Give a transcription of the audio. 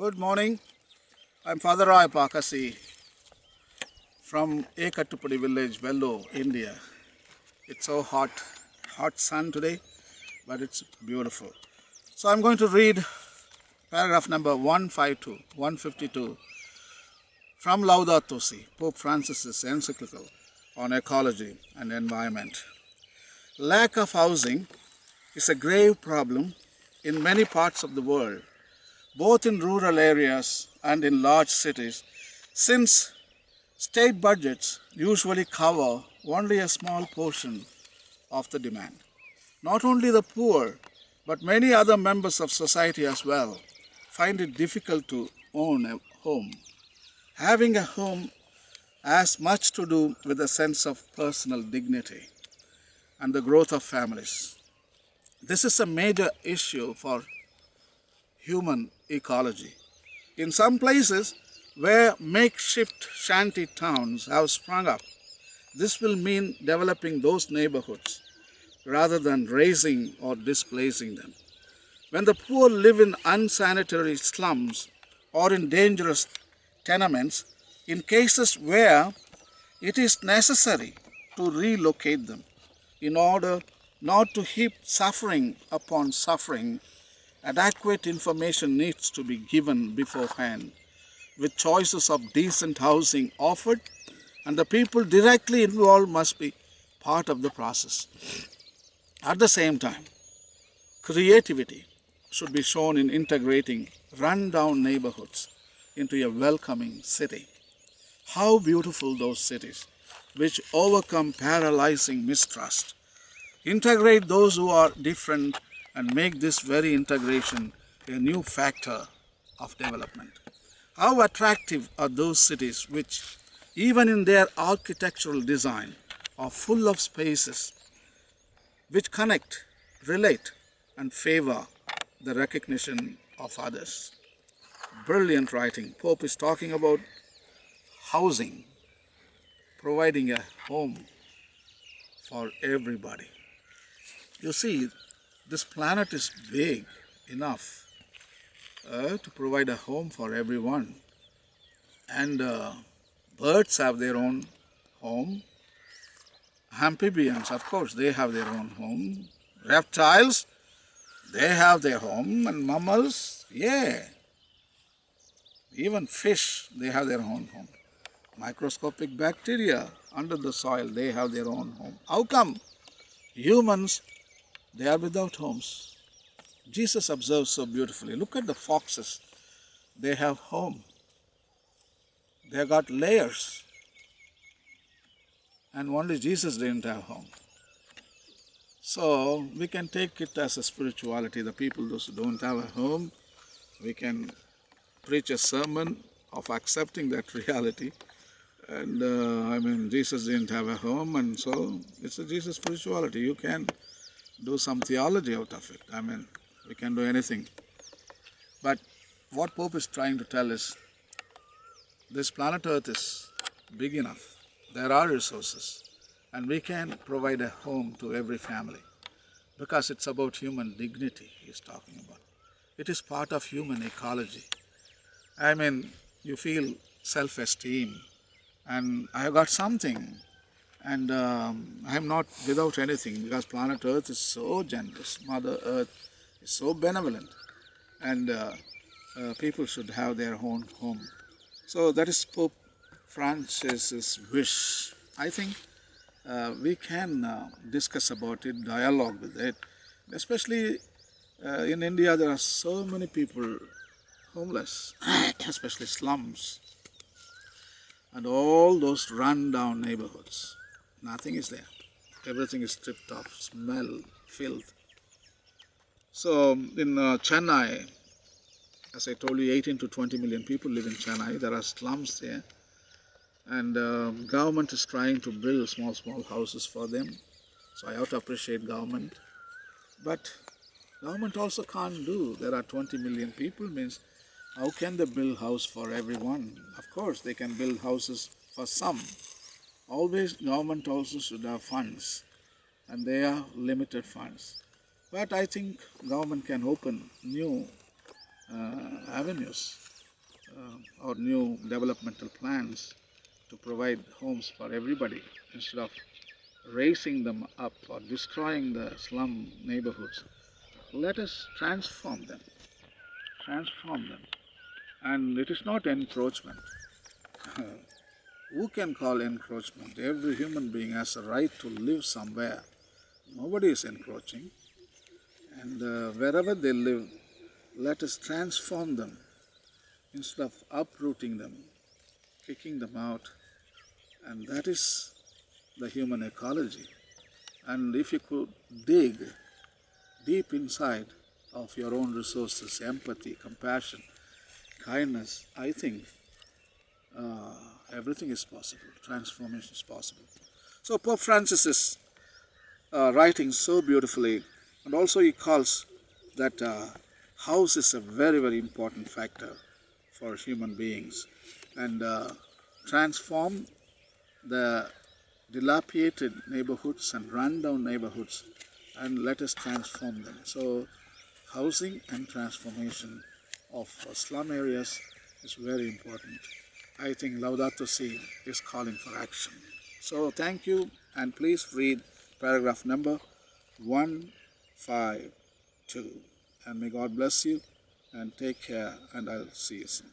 Good morning. I'm Father Rayappa from Ecology village, Vellore, India. It's so hot sun today, but it's beautiful. So I'm going to read paragraph number 152 from Laudato Si, Pope Francis's encyclical on ecology and environment. Lack of housing is a grave problem in many parts of the world, both in rural areas and in large cities, since state budgets usually cover only a small portion of the demand. Not only the poor, but many other members of society as well find it difficult to own a home. Having a home has much to do with a sense of personal dignity and the growth of families. This is a major issue for human ecology. In some places where makeshift shanty towns have sprung up, this will mean developing those neighborhoods rather than raising or displacing them. When the poor live in unsanitary slums or in dangerous tenements, in cases where it is necessary to relocate them in order not to heap suffering upon suffering, adequate information needs to be given beforehand, with choices of decent housing offered, and the people directly involved must be part of the process. At the same time, creativity should be shown in integrating run-down neighborhoods into a welcoming city. How beautiful those cities which overcome paralyzing mistrust, integrate those who are different, and make this very integration a new factor of development. How attractive are those cities which, even in their architectural design, are full of spaces which connect, relate, and favor the recognition of others. Brilliant writing. Pope is talking about housing, providing a home for everybody. You see, this planet is big enough to provide a home for everyone. And birds have their own home. Amphibians, of course, they have their own home. Reptiles, they have their home. And mammals, yeah. Even fish, they have their own home. Microscopic bacteria under the soil, they have their own home. How come humans, they are without homes? Jesus observes so beautifully. Look at the foxes. They have home. They have got layers. And only Jesus didn't have home. So we can take it as a spirituality. The people those who don't have a home, we can preach a sermon of accepting that reality. And Jesus didn't have a home, and so it's a Jesus spirituality. You can do some theology out of it. We can do anything. But what Pope is trying to tell is, this planet Earth is big enough. There are resources, and we can provide a home to every family, because it's about human dignity he's talking about. It is part of human ecology. You feel self-esteem, and I have got something, and I'm not without anything, because planet Earth is so generous. Mother Earth is so benevolent, and people should have their own home. So that is Pope Francis's wish. I think we can discuss about it, dialogue with it. Especially in India, there are so many people homeless, especially slums, and all those run-down neighborhoods. Nothing is there. Everything is stripped off, smell, filth. So in Chennai, as I told you, 18 to 20 million people live in Chennai. There are slums there. And government is trying to build small houses for them. So I have to appreciate government. But government also can't do. There are 20 million people, means how can they build house for everyone? Of course, they can build houses for some. Always government also should have funds, and they are limited funds. But I think government can open new avenues or new developmental plans to provide homes for everybody instead of raising them up or destroying the slum neighborhoods. Let us transform them. And it is not encroachment. Who can call encroachment? Every human being has a right to live somewhere. Nobody is encroaching. And wherever they live, let us transform them instead of uprooting them, kicking them out. And that is the human ecology. And if you could dig deep inside of your own resources, empathy, compassion, kindness, I think everything is possible. Transformation is possible. So Pope Francis is writing so beautifully, and also he calls that house is a very, very important factor for human beings, and transform the dilapidated neighborhoods and rundown neighborhoods, and let us transform them. So housing and transformation of slum areas is very important. I think Laudato Si is calling for action. So thank you, and please read paragraph number 152. And may God bless you, and take care, and I'll see you soon.